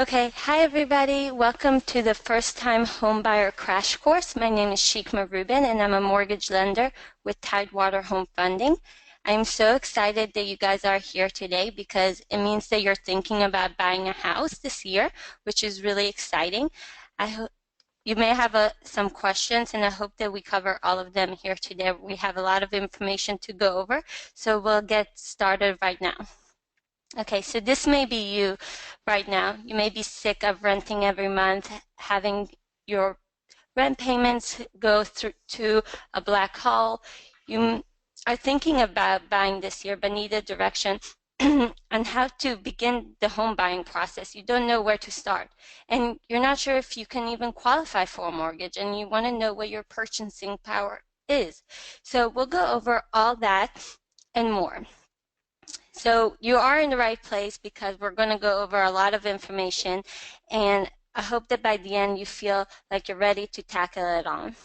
Okay, hi everybody. Welcome to the first time homebuyer crash course. My name is Shikma Rubin and I'm a mortgage lender with Tidewater Home Funding. I'm so excited that you guys are here today because it means that you're thinking about buying a house this year, which is really exciting. I hope you may have some questions and I hope that we cover all of them here today. We have a lot of information to go over, so we'll get started right now. Okay, so this may be you right now. You may be sick of renting every month, having your rent payments go through to a black hole. You are thinking about buying this year, but need a direction on how to begin the home buying process. You don't know where to start, and you're not sure if you can even qualify for a mortgage, and you want to know what your purchasing power is. So we'll go over all that and more. So you are in the right place because we're going to go over a lot of information, and I hope that by the end you feel like you're ready to tackle it on.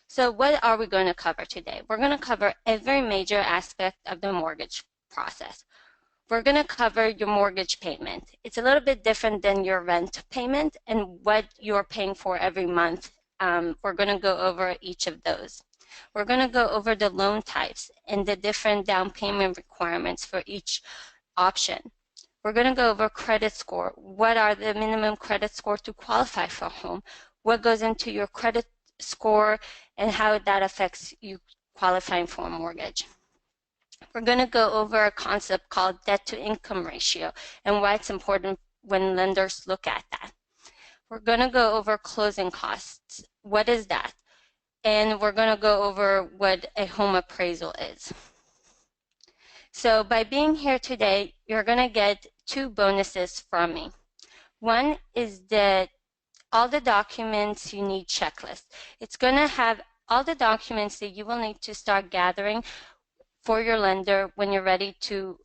So what are we going to cover today? We're going to cover every major aspect of the mortgage process. We're going to cover your mortgage payment. It's a little bit different than your rent payment and what you're paying for every month. We're going to go over each of those. We're going to go over the loan types and the different down payment requirements for each option. We're going to go over credit score. What are the minimum credit score to qualify for a home? What goes into your credit score and how that affects you qualifying for a mortgage. We're going to go over a concept called debt to income ratio and why it's important when lenders look at that. We're going to go over closing costs. What is that? And we're going to go over what a home appraisal is. So by being here today, you're going to get two bonuses from me. One is that all the documents you need checklist. It's going to have all the documents that you will need to start gathering for your lender when you're ready to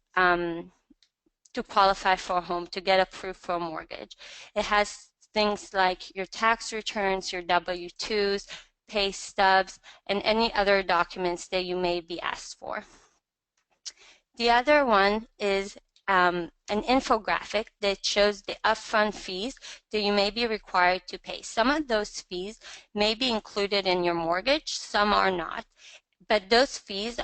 qualify for a home, to get approved for a mortgage. It has things like your tax returns, your W-2s, pay stubs, and any other documents that you may be asked for. The other one is an infographic that shows the upfront fees that you may be required to pay. Some of those fees may be included in your mortgage, some are not, but those fees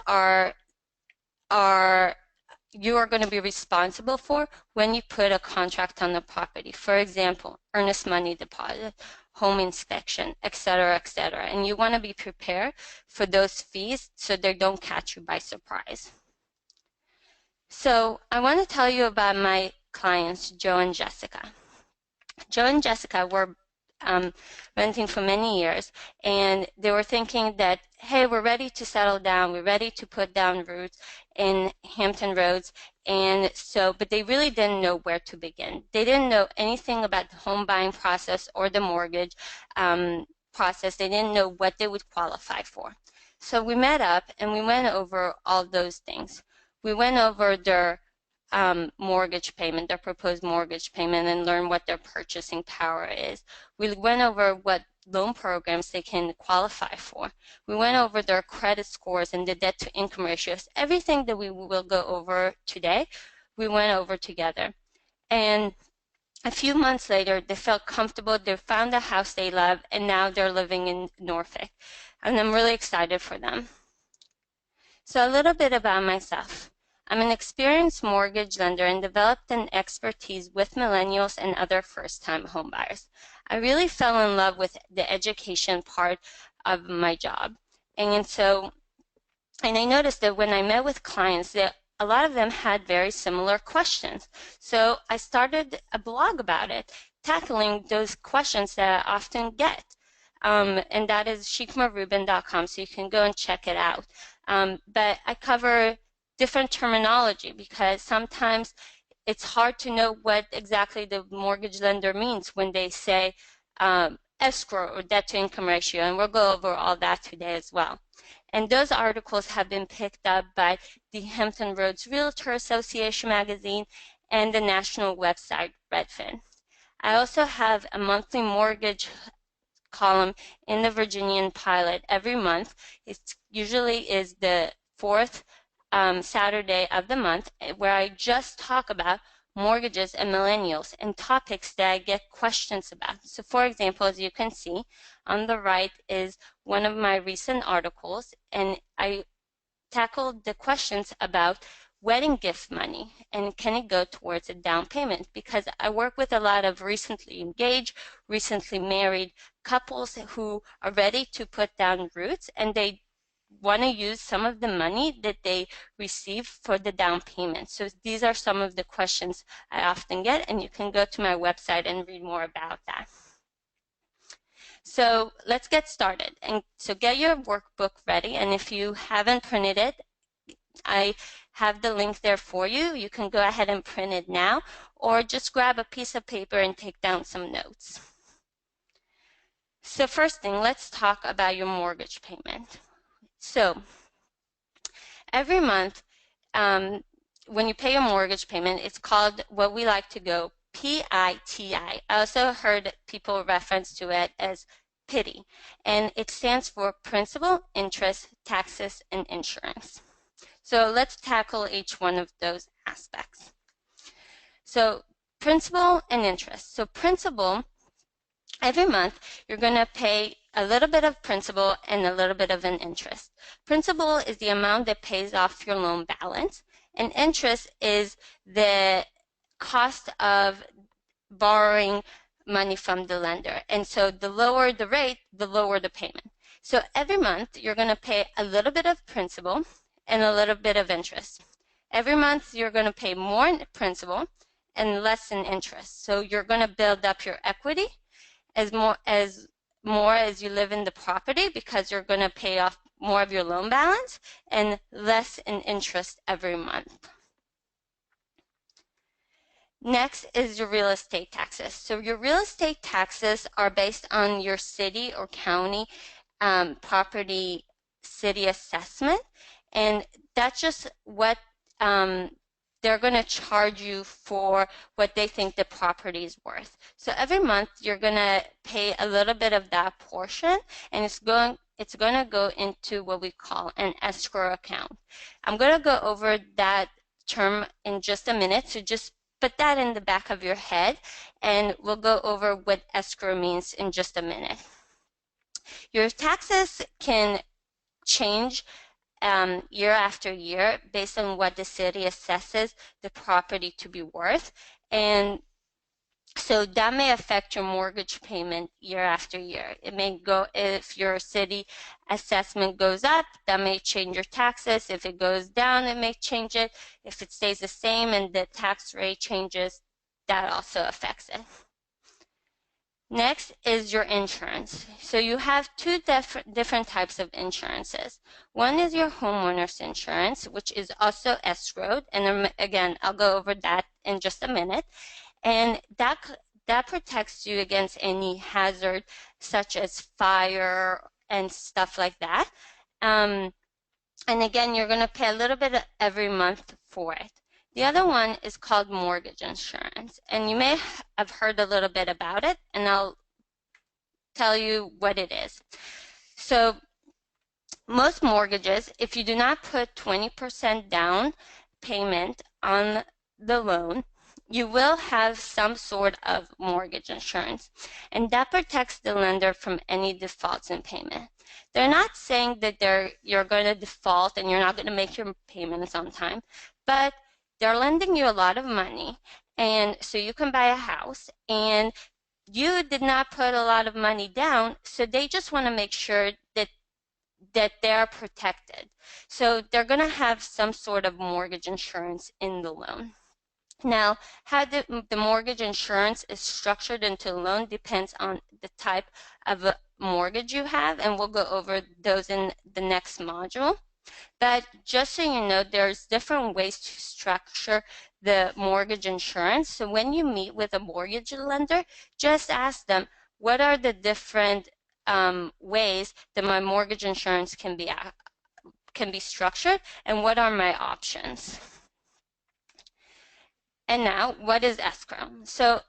you are going to be responsible for when you put a contract on the property. For example, earnest money deposit, home inspection, etc., etc. And you want to be prepared for those fees so they don't catch you by surprise. So I want to tell you about my clients, Joe and Jessica. Joe and Jessica were renting for many years, and they were thinking that, hey, we're ready to settle down, we're ready to put down roots in Hampton Roads, and so, but they really didn't know where to begin. They didn't know anything about the home buying process or the mortgage process. They didn't know what they would qualify for. So we met up and we went over all those things. We went over their mortgage payment, their proposed mortgage payment, and learn what their purchasing power is. We went over what loan programs they can qualify for. We went over their credit scores and the debt to income ratios. Everything that we will go over today, we went over together. And a few months later, they felt comfortable, they found a house they love, and now they're living in Norfolk. And I'm really excited for them. So a little bit about myself. I'm an experienced mortgage lender and developed an expertise with millennials and other first-time homebuyers. I really fell in love with the education part of my job. And I noticed that when I met with clients, that a lot of them had very similar questions. So I started a blog about it, tackling those questions that I often get. And that is shikmarubin.com, so you can go and check it out. But I cover different terminology because sometimes it's hard to know what exactly the mortgage lender means when they say escrow or debt to income ratio, and we'll go over all that today as well. And those articles have been picked up by the Hampton Roads Realtor Association magazine and the national website Redfin. I also have a monthly mortgage column in the Virginian Pilot every month. It usually is the fourth Saturday of the month, where I just talk about mortgages and millennials and topics that I get questions about. So for example, as you can see, on the right is one of my recent articles, and I tackled the questions about wedding gift money and can it go towards a down payment, because I work with a lot of recently engaged, recently married couples who are ready to put down roots, and they want to use some of the money that they receive for the down payment. So these are some of the questions I often get, and you can go to my website and read more about that. So let's get started. And so get your workbook ready, and if you haven't printed it, I have the link there for you. You can go ahead and print it now, or just grab a piece of paper and take down some notes. So first thing, let's talk about your mortgage payment. So every month, when you pay your mortgage payment, it's called what we like to go PITI. I also heard people reference to it as PITI, and it stands for principal, interest, taxes, and insurance. So let's tackle each one of those aspects. So principal and interest. So principal, every month you're going to pay a little bit of principal and a little bit of an interest. Principal is the amount that pays off your loan balance, and interest is the cost of borrowing money from the lender. And so the lower the rate, the lower the payment. So every month you're going to pay a little bit of principal and a little bit of interest. Every month you're going to pay more in principal and less in interest. So you're going to build up your equity as more as you live in the property, because you're going to pay off more of your loan balance and less in interest every month. Next is your real estate taxes. So your real estate taxes are based on your city or county property city assessment, and that's just what they're going to charge you for what they think the property is worth. So every month you're going to pay a little bit of that portion, and it's going to go into what we call an escrow account. I'm going to go over that term in just a minute, so just put that in the back of your head, and we'll go over what escrow means in just a minute. Your taxes can change year after year based on what the city assesses the property to be worth, and so that may affect your mortgage payment year after year. It may go, if your city assessment goes up, that may change your taxes. If it goes down, it may change it. If it stays the same and the tax rate changes, that also affects it. Next is your insurance. So you have two different types of insurances. One is your homeowner's insurance, which is also escrowed, and again, I'll go over that in just a minute. And that protects you against any hazard such as fire and stuff like that. And again, you're going to pay a little bit every month for it. The other one is called mortgage insurance, and you may have heard a little bit about it, and I'll tell you what it is. So most mortgages, if you do not put 20% down payment on the loan, you will have some sort of mortgage insurance, and that protects the lender from any defaults in payment. They're not saying that you're going to default and you're not going to make your payments on time, but they're lending you a lot of money, and so you can buy a house, and you did not put a lot of money down, so they just want to make sure that they're protected. So they're going to have some sort of mortgage insurance in the loan. Now, how the mortgage insurance is structured into a loan depends on the type of a mortgage you have, and we'll go over those in the next module. But just so you know, there's different ways to structure the mortgage insurance. So when you meet with a mortgage lender, just ask them, what are the different ways that my mortgage insurance can be structured, and what are my options? And now, what is escrow? So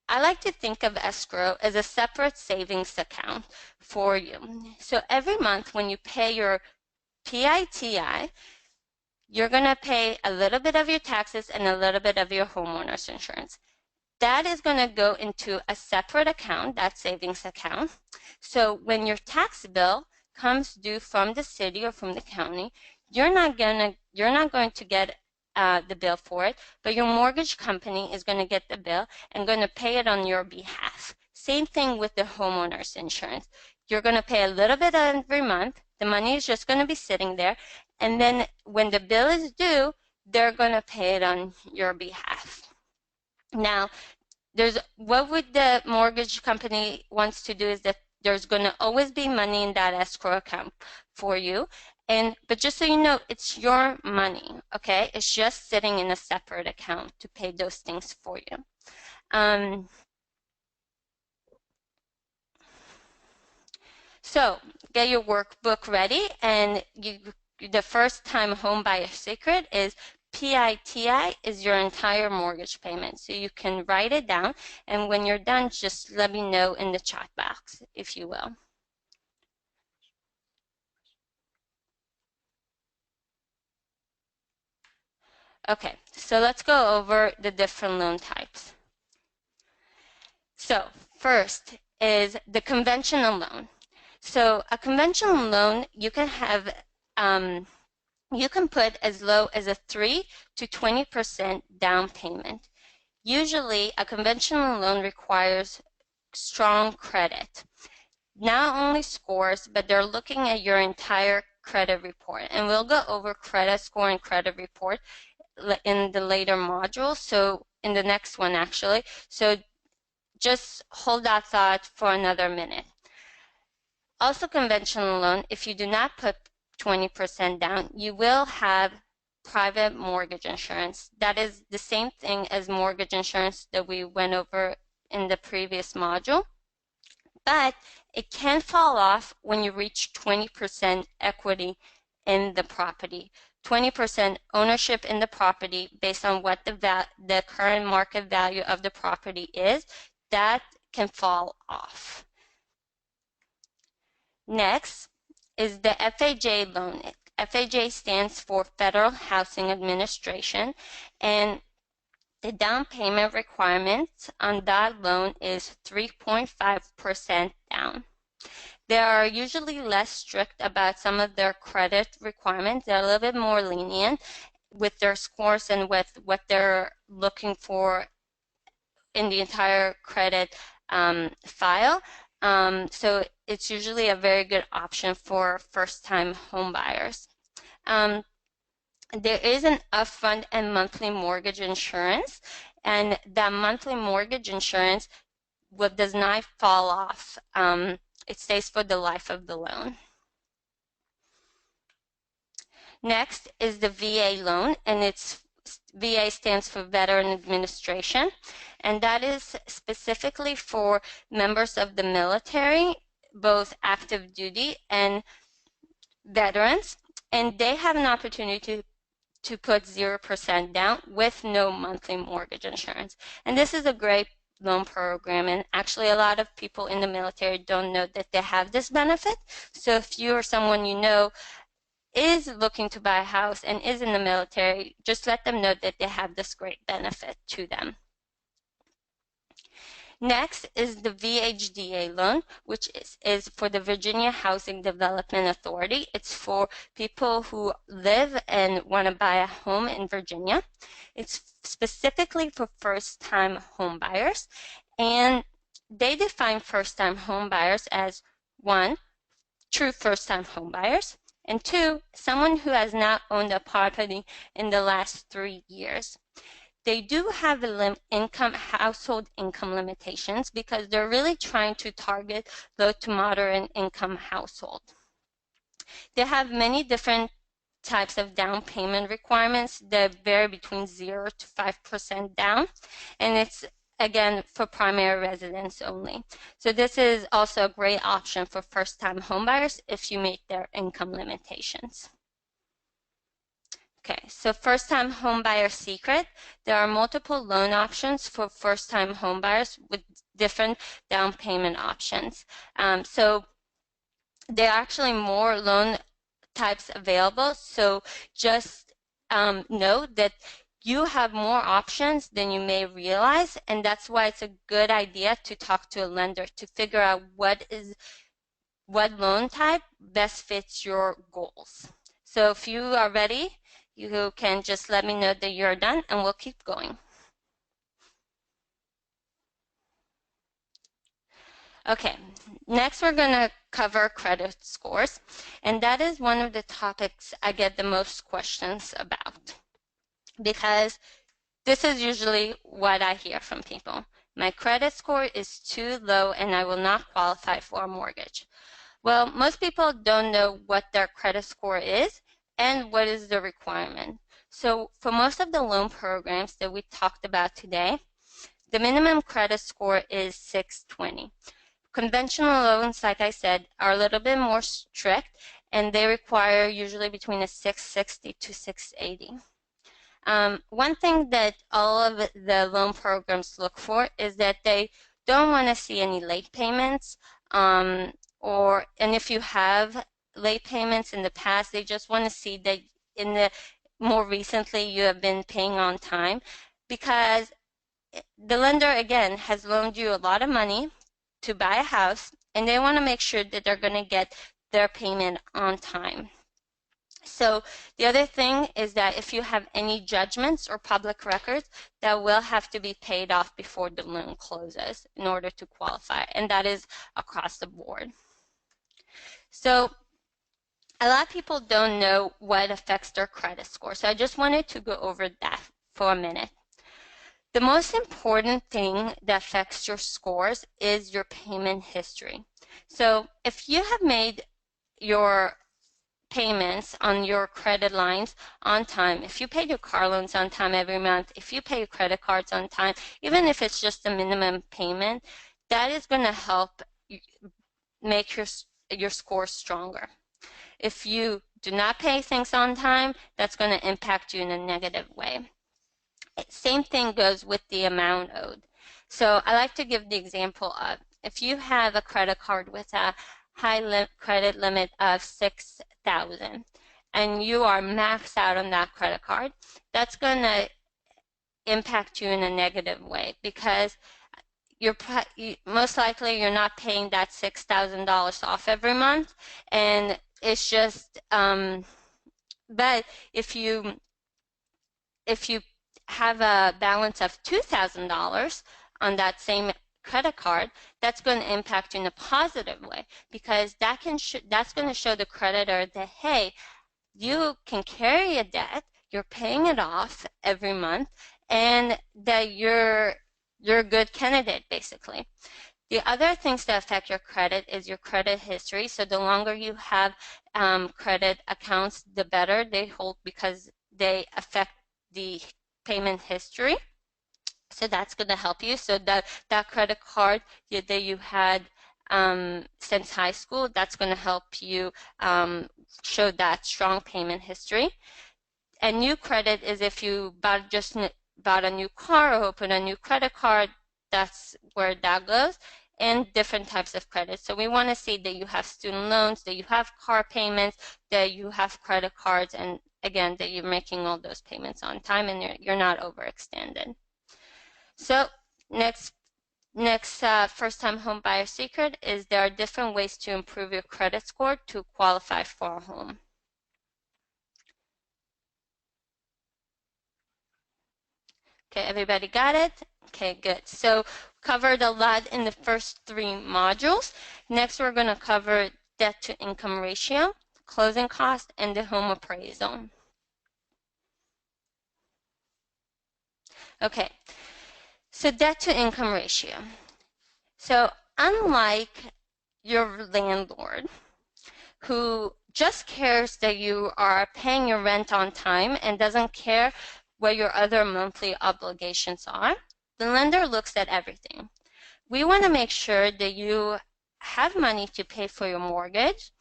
I like to think of escrow as a separate savings account for you. So every month when you pay your PITI, you're going to pay a little bit of your taxes and a little bit of your homeowner's insurance. That is going to go into a separate account, that savings account. So when your tax bill comes due from the city or from the county, you're not going to get the bill for it, but your mortgage company is going to get the bill and going to pay it on your behalf. Same thing with the homeowner's insurance. You're going to pay a little bit every month. The money is just going to be sitting there, and then when the bill is due, they're going to pay it on your behalf. Now, what would the mortgage company wants to do is that there's going to always be money in that escrow account for you. But just so you know, it's your money, okay? It's just sitting in a separate account to pay those things for you. So get your workbook ready, and the first time home buyer secret is PITI is your entire mortgage payment. So you can write it down, and when you're done, just let me know in the chat box, if you will. Okay, so let's go over the different loan types. So first is the conventional loan. So a conventional loan, you can have you can put as low as a 3 to 20% down payment. Usually, a conventional loan requires strong credit. Not only scores, but they're looking at your entire credit report. And we'll go over credit score and credit report in the later module, so in the next one actually. So just hold that thought for another minute. Also, conventional loan, if you do not put 20% down, you will have private mortgage insurance. That is the same thing as mortgage insurance that we went over in the previous module, but it can fall off when you reach 20% equity in the property. 20% ownership in the property based on what the current market value of the property is, that can fall off. Next is the FHA loan. FHA stands for Federal Housing Administration, and the down payment requirement on that loan is 3.5% down. They are usually less strict about some of their credit requirements. They're a little bit more lenient with their scores and with what they're looking for in the entire credit file. So it's usually a very good option for first-time home buyers. There is an upfront and monthly mortgage insurance, and that monthly mortgage insurance does not fall off. It stays for the life of the loan. Next is the VA loan, and VA stands for Veteran Administration, and that is specifically for members of the military, both active duty and veterans, and they have an opportunity to put 0% down with no monthly mortgage insurance. And this is a great loan program, and actually a lot of people in the military don't know that they have this benefit. So if you or someone you know is looking to buy a house and is in the military, just let them know that they have this great benefit to them. Next is the VHDA loan, which is for the Virginia Housing Development Authority. It's for people who live and want to buy a home in Virginia. It's specifically for first-time home buyers, and they define first-time home buyers as 1, true first-time home buyers, and 2, someone who has not owned a property in the last 3 years. They do have household income limitations because they're really trying to target low to moderate income households. They have many different types of down payment requirements that vary between 0 to 5% down, and it's again for primary residence only. So this is also a great option for first-time homebuyers if you meet their income limitations. Okay, so first-time homebuyer secret. There are multiple loan options for first-time homebuyers with different down payment options. So there are actually more loan types available. So just know that you have more options than you may realize, and that's why it's a good idea to talk to a lender to figure out what loan type best fits your goals. So if you are ready, you can just let me know that you're done and we'll keep going. Okay, next we're going to cover credit scores, and that is one of the topics I get the most questions about because this is usually what I hear from people. My credit score is too low and I will not qualify for a mortgage. Well, most people don't know what their credit score is and what is the requirement. So for most of the loan programs that we talked about today, the minimum credit score is 620. Conventional loans, like I said, are a little bit more strict and they require usually between a 660 to 680. One thing that all of the loan programs look for is that they don't want to see any late payments, and if you have late payments in the past, they just want to see that in the more recently you have been paying on time, because the lender again has loaned you a lot of money to buy a house, and they want to make sure that they're going to get their payment on time. So the other thing is that if you have any judgments or public records, that will have to be paid off before the loan closes in order to qualify, and that is across the board. So a lot of people don't know what affects their credit score, so I just wanted to go over that for a minute. The most important thing that affects your scores is your payment history. So if you have made your payments on your credit lines on time, if you pay your car loans on time every month, if you pay your credit cards on time, even if it's just a minimum payment, that is going to help make your score stronger. If you do not pay things on time, that's going to impact you in a negative way. Same thing goes with the amount owed. So I like to give the example of if you have a credit card with a high credit limit of $6,000 and you are maxed out on that credit card, that's going to impact you in a negative way because most likely you're not paying that $6,000 off every month, and it's just but if you have a balance of $2,000 on that same credit card, that's going to impact you in a positive way because that's going to show the creditor that, hey, you can carry a debt, you're paying it off every month, and that you're a good candidate, basically. The other things that affect your credit is your credit history. So the longer you have credit accounts, the better they hold because they affect the payment history. So that's going to help you. So that credit card that you had since high school, that's going to help you show that strong payment history. And new credit is if you bought a new car or opened a new credit card, that's where that goes, and different types of credit. So we want to see that you have student loans, that you have car payments, that you have credit cards, and again, that you're making all those payments on time and you're not overextended. So next first-time home buyer secret is there are different ways to improve your credit score to qualify for a home. Okay, everybody got it? Okay, good. So covered a lot in the first 3 modules. Next, we're going to cover debt to income ratio, closing cost, and the home appraisal. Okay, so debt to income ratio. So unlike your landlord, who just cares that you are paying your rent on time and doesn't care what your other monthly obligations are, the lender looks at everything. We want to make sure that you have money to pay for your mortgage,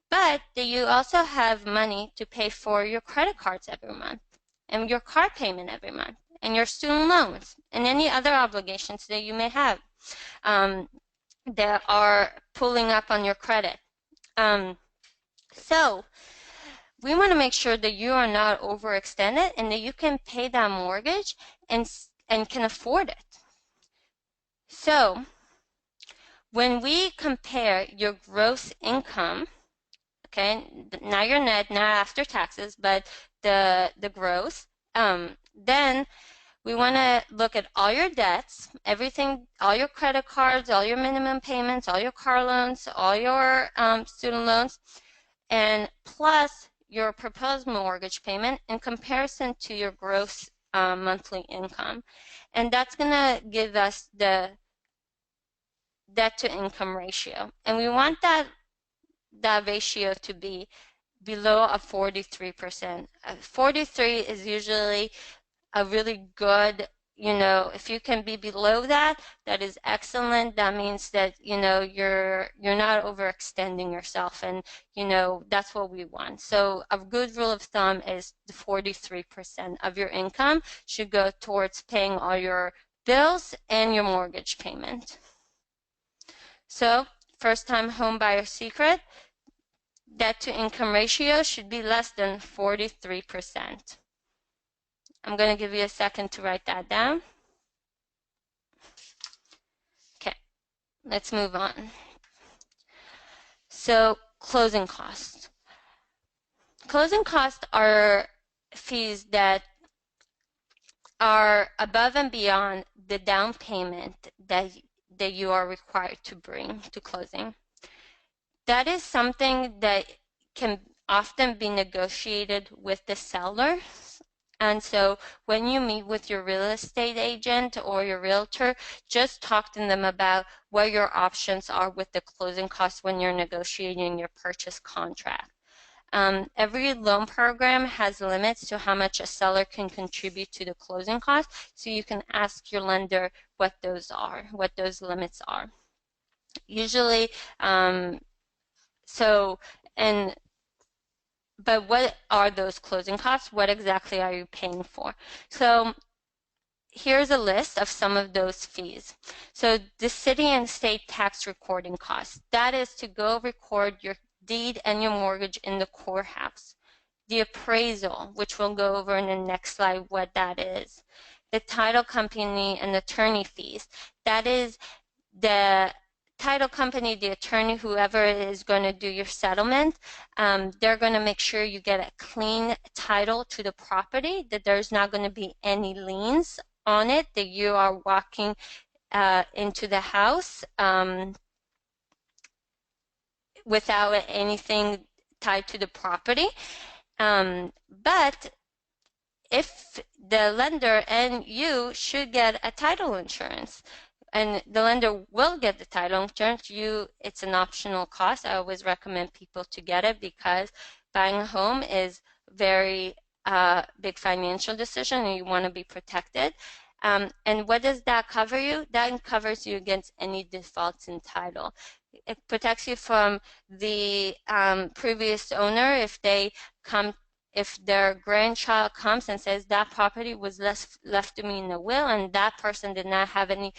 but that you also have money to pay for your credit cards every month, and your car payment every month, and your student loans, and any other obligations that you may have that are pulling up on your credit. So we want to make sure that you are not overextended and that you can pay that mortgage and can afford it. So when we compare your gross income, okay, not your net, not after taxes, but the gross, then we want to look at all your debts, everything, all your credit cards, all your minimum payments, all your car loans, all your student loans, and plus your proposed mortgage payment in comparison to your gross monthly income. And that's going to give us the debt to income ratio. And we want that ratio to be below a 43%. 43 is usually a really good, if you can be below that, that is excellent. That means that, you're not overextending yourself, and, that's what we want. So a good rule of thumb is the 43% of your income should go towards paying all your bills and your mortgage payment. So first-time home buyer secret, debt to income ratio should be less than 43%. I'm going to give you a second to write that down. Okay, let's move on. So closing costs. Closing costs are fees that are above and beyond the down payment that you are required to bring to closing. That is something that can often be negotiated with the seller. And so when you meet with your real estate agent or your realtor, just talk to them about what your options are with the closing costs when you're negotiating your purchase contract. Every loan program has limits to how much a seller can contribute to the closing costs, so you can ask your lender what those limits are. Usually, but what are those closing costs? What exactly are you paying for? So here's a list of some of those fees. So the city and state tax recording costs, that is to go record your deed and your mortgage in the courthouse. The appraisal, which we'll go over in the next slide what that is. The title company and attorney fees, that is the title company, the attorney, whoever is going to do your settlement, they're going to make sure you get a clean title to the property, that there's not going to be any liens on it, that you are walking into the house without anything tied to the property. But if the lender and you should get a title insurance, and the lender will get the title insurance, it's an optional cost. I always recommend people to get it because buying a home is very big financial decision and you want to be protected. And what does that cover you? That covers you against any defaults in title. It protects you from the previous owner if their grandchild comes and says that property was left to me in a will and that person did not have any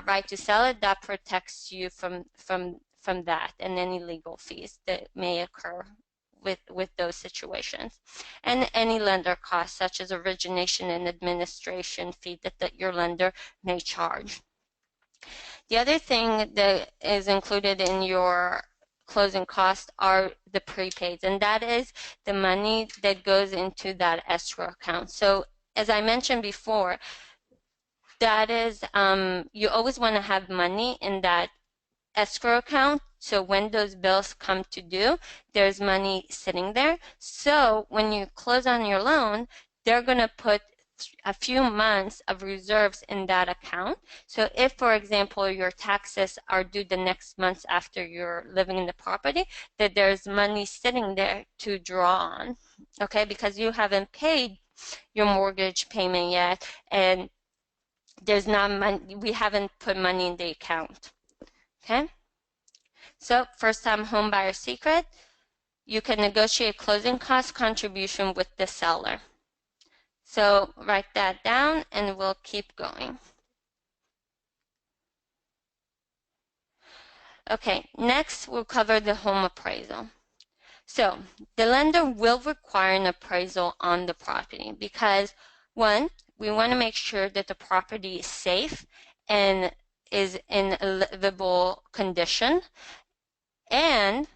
right to sell it, that protects you from that and any legal fees that may occur with those situations. And any lender costs such as origination and administration fee that your lender may charge. The other thing that is included in your closing costs are the prepaids, and that is the money that goes into that escrow account. So as I mentioned before, that is, you always want to have money in that escrow account, so when those bills come to due, there's money sitting there. So when you close on your loan, they're going to put a few months of reserves in that account. So if, for example, your taxes are due the next month after you're living in the property, that there's money sitting there to draw on, okay, because you haven't paid your mortgage payment yet, and there's not money, we haven't put money in the account, okay? So first-time home buyer secret, you can negotiate closing cost contribution with the seller. So write that down and we'll keep going. Okay, next we'll cover the home appraisal. So the lender will require an appraisal on the property because, one, we want to make sure that the property is safe and is in a livable condition, and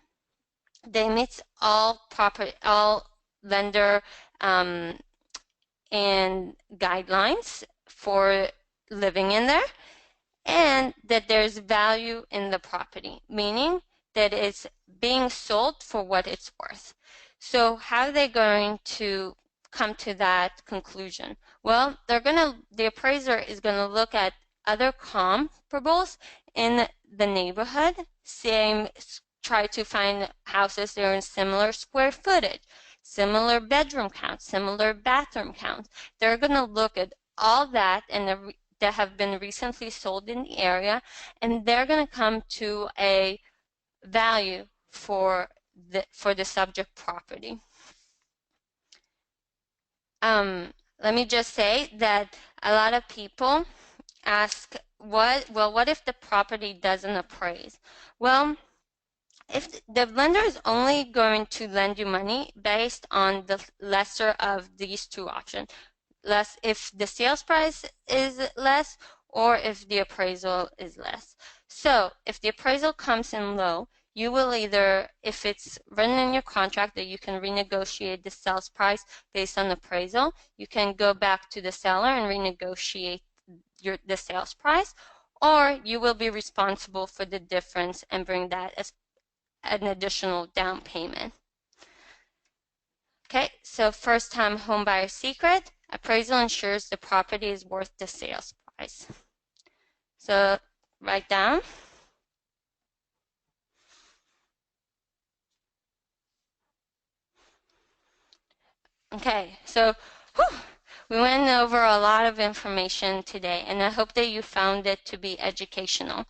they meet all lender and guidelines for living in there, and that there's value in the property, meaning that it's being sold for what it's worth. So how are they going to come to that conclusion? Well, the appraiser is going to look at other comparables in the neighborhood, try to find houses that are in similar square footage, similar bedroom counts, similar bathroom counts. They're going to look at all that and that have been recently sold in the area, and they're going to come to a value for the subject property. Let me just say that a lot of people ask, what if the property doesn't appraise? Well, if the lender is only going to lend you money based on the lesser of these two options, less if the sales price is less or if the appraisal is less. So if the appraisal comes in low, you will either, if it's written in your contract that you can renegotiate the sales price based on appraisal, you can go back to the seller and renegotiate the sales price, or you will be responsible for the difference and bring that as an additional down payment. Okay, so first-time homebuyer secret: appraisal ensures the property is worth the sales price. So write down. Okay, so we went over a lot of information today, and I hope that you found it to be educational.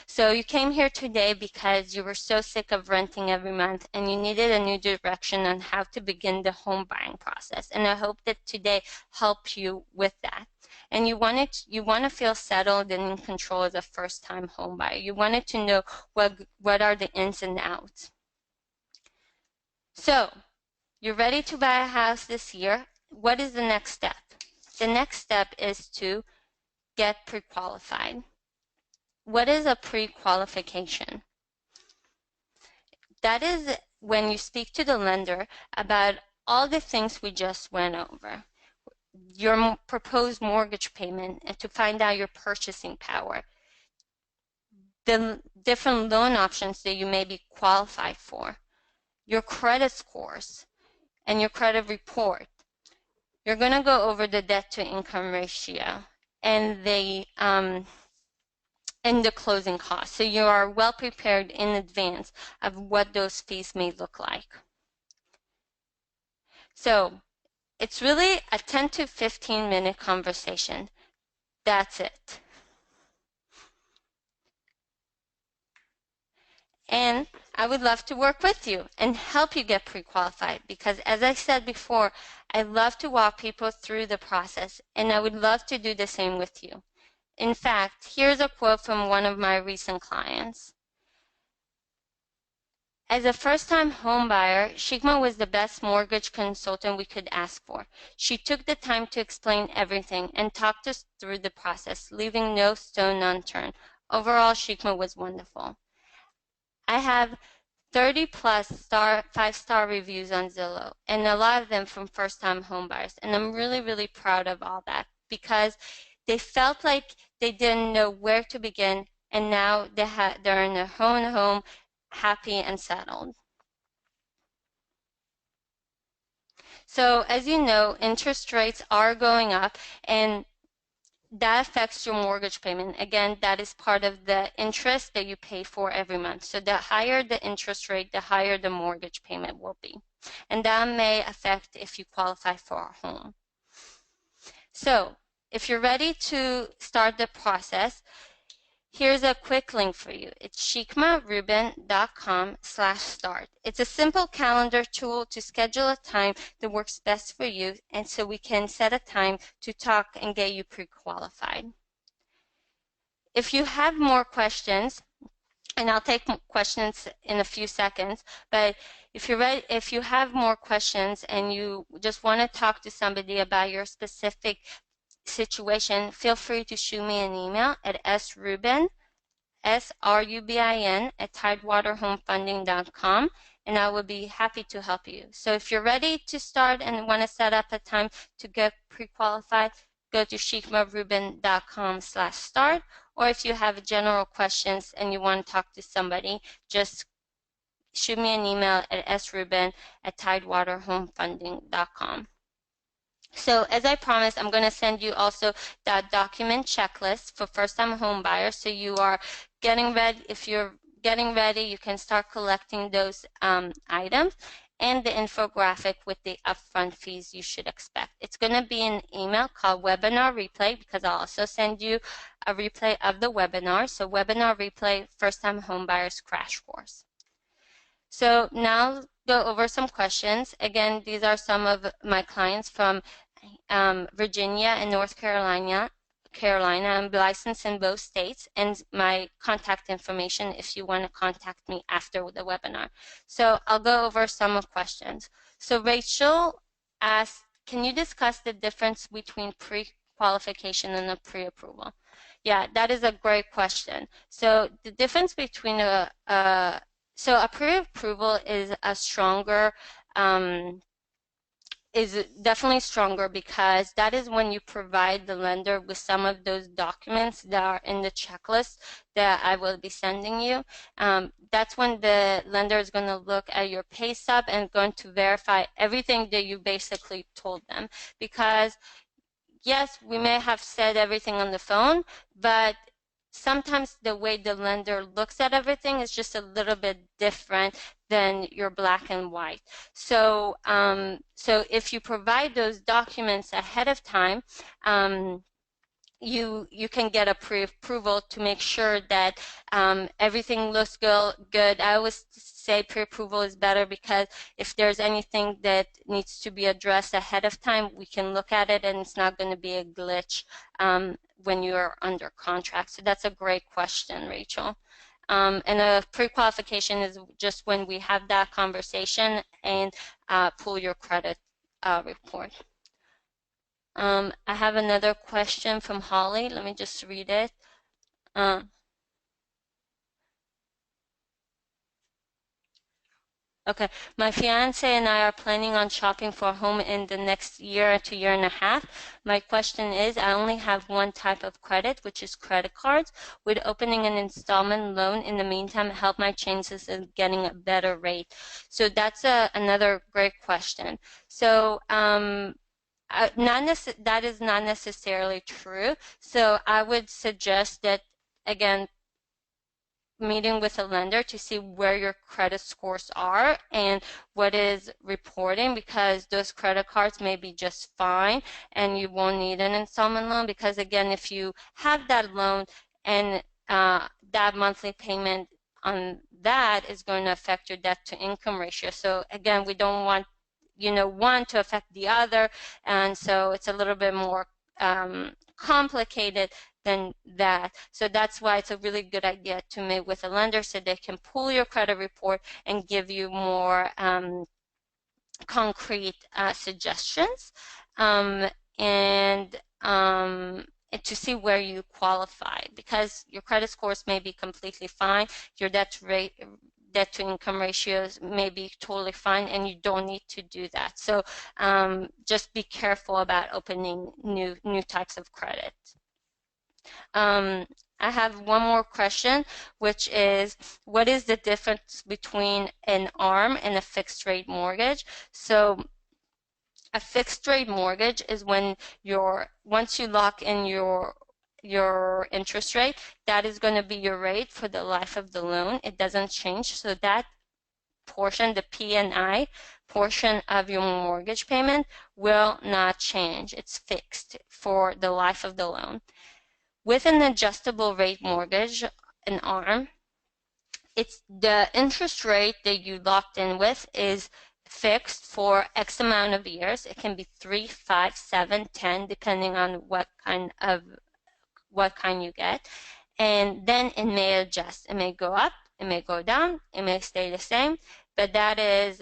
So you came here today because you were so sick of renting every month and you needed a new direction on how to begin the home buying process. And I hope that today helped you with that. And you want to feel settled and in control as a first-time home buyer. You wanted to know what are the ins and outs. So you're ready to buy a house this year. What is the next step? The next step is to get pre-qualified. What is a pre-qualification? That is when you speak to the lender about all the things we just went over. Your proposed mortgage payment, and to find out your purchasing power, the different loan options that you may be qualified for, your credit scores, and your credit report. You're going to go over the debt to income ratio and the closing costs, so you are well prepared in advance of what those fees may look like. So it's really a 10 to 15 minute conversation. That's it. And I would love to work with you and help you get pre-qualified because, as I said before, I love to walk people through the process, and I would love to do the same with you. In fact, here's a quote from one of my recent clients. As a first-time home buyer, Shikma was the best mortgage consultant we could ask for. She took the time to explain everything and talked us through the process, leaving no stone unturned. Overall, Shikma was wonderful. I have 30 plus 5-star reviews on Zillow, and a lot of them from first-time home buyers. And I'm really, really proud of all that because they felt like they didn't know where to begin, and now they're in their own home, happy and settled. So as you know, interest rates are going up, and that affects your mortgage payment. Again, that is part of the interest that you pay for every month. So the higher the interest rate, the higher the mortgage payment will be. And that may affect if you qualify for a home. So if you're ready to start the process, here's a quick link for you. It's shikmarubin.com/start. It's a simple calendar tool to schedule a time that works best for you, and so we can set a time to talk and get you pre-qualified. If you have more questions, and I'll take questions in a few seconds. But if you're ready, if you have more questions and you just want to talk to somebody about your specific situation, feel free to shoot me an email at srubin, SRUBIN, at tidewaterhomefunding.com, and I will be happy to help you. So if you're ready to start and want to set up a time to get pre-qualified, go to shikmarubin.com/start, or if you have general questions and you want to talk to somebody, just shoot me an email at srubin at tidewaterhomefunding.com. So as I promised, I'm going to send you also that document checklist for first-time home buyers. So you are getting ready. If you're getting ready, you can start collecting those items and the infographic with the upfront fees you should expect. It's going to be an email called webinar replay, because I'll also send you a replay of the webinar. So webinar replay, first-time home buyers crash course. So now go over some questions. Again, these are some of my clients from Virginia and North Carolina. I'm licensed in both states, and my contact information if you want to contact me after the webinar. So I'll go over some of questions. So Rachel asked, can you discuss the difference between pre-qualification and a pre-approval? Yeah, that is a great question. So the difference between a pre-approval is a stronger is definitely stronger, because that is when you provide the lender with some of those documents that are in the checklist that I will be sending you. That's when the lender is going to look at your pay stub and going to verify everything that you basically told them. Because yes, we may have said everything on the phone, but sometimes the way the lender looks at everything is just a little bit different than your black and white. So, so if you provide those documents ahead of time, you can get a pre-approval to make sure that everything looks good. I always say pre-approval is better, because if there's anything that needs to be addressed ahead of time, we can look at it and it's not going to be a glitch when you're under contract. So that's a great question, Rachel. And a pre-qualification is just when we have that conversation and pull your credit report. I have another question from Holly. Let me just read it. Okay, my fiance and I are planning on shopping for a home in the next year to year and a half. My question is, I only have one type of credit, which is credit cards. Would opening an installment loan in the meantime help my chances of getting a better rate? So that's another great question. So that is not necessarily true. So I would suggest that, again, meeting with a lender to see where your credit scores are and what is reporting, because those credit cards may be just fine and you won't need an installment loan. Because again, if you have that loan and that monthly payment on that is going to affect your debt to income ratio. So again, we don't want one to affect the other, and so it's a little bit more complicated than that. So that's why it's a really good idea to meet with a lender so they can pull your credit report and give you more concrete suggestions and to see where you qualify, because your credit scores may be completely fine, your debt to income ratios may be totally fine, and you don't need to do that. So just be careful about opening new types of credit. I have one more question, which is, what is the difference between an ARM and a fixed rate mortgage? So a fixed rate mortgage is when once you lock in your interest rate, that is going to be your rate for the life of the loan. It doesn't change. So that portion, the P&I portion of your mortgage payment, will not change. It's fixed for the life of the loan. With an adjustable rate mortgage, an ARM, it's the interest rate that you locked in with is fixed for X amount of years. It can be 3, 5, 7, 10, depending on what kind you get. And then it may adjust. It may go up It may go down, it may stay the same, but that is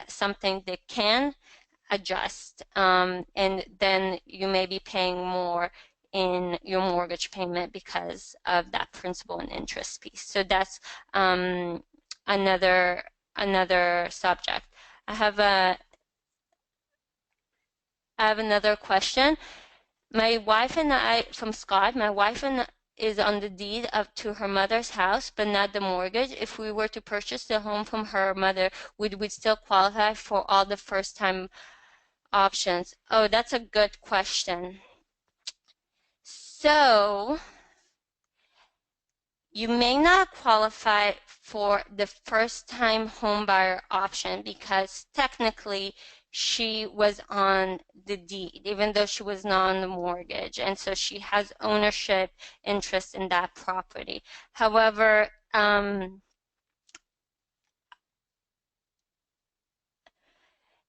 something that can adjust, and then you may be paying more in your mortgage payment because of that principal and interest piece. So that's um, another another subject. I have a I have another question. My wife and I, from Scott, my wife and is on the deed of to her mother's house, but not the mortgage. If we were to purchase the home from her mother, would we still qualify for all the first-time options? Oh, that's a good question. So you may not qualify for the first-time homebuyer option because technically she was on the deed, even though she was not on the mortgage, and so she has ownership interest in that property. However,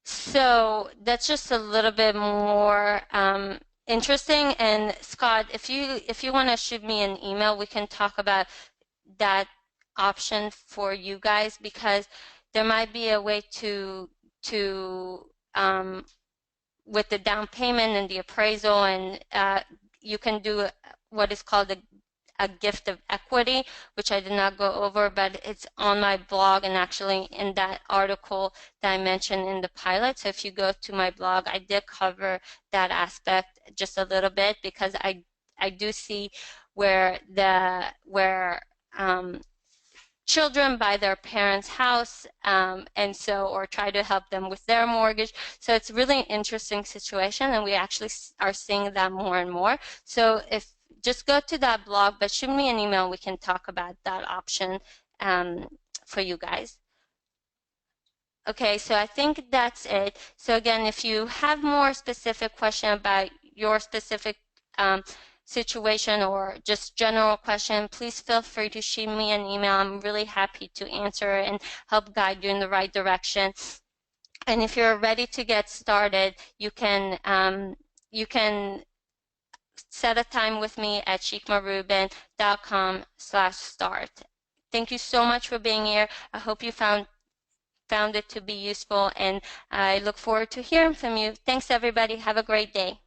so that's just a little bit more interesting. And Scott, if you want to shoot me an email, we can talk about that option for you guys, because there might be a way to with the down payment and the appraisal, and you can do what is called a gift of equity, which I did not go over, but it's on my blog and actually in that article that I mentioned in the pilot. So if you go to my blog, I did cover that aspect just a little bit, because I do see where children buy their parents' house, and so, or try to help them with their mortgage. So it's really an interesting situation, and we actually are seeing that more and more. So if just go to that blog, but shoot me an email, we can talk about that option um, for you guys. Okay, so I think that's it. So again, if you have more specific question about your specific um, situation or just general question, please feel free to shoot me an email. I'm really happy to answer and help guide you in the right direction. And if you're ready to get started, you can set a time with me at shikmarubin.com/start. Thank you so much for being here. I hope you found it to be useful, and I look forward to hearing from you. Thanks, everybody. Have a great day.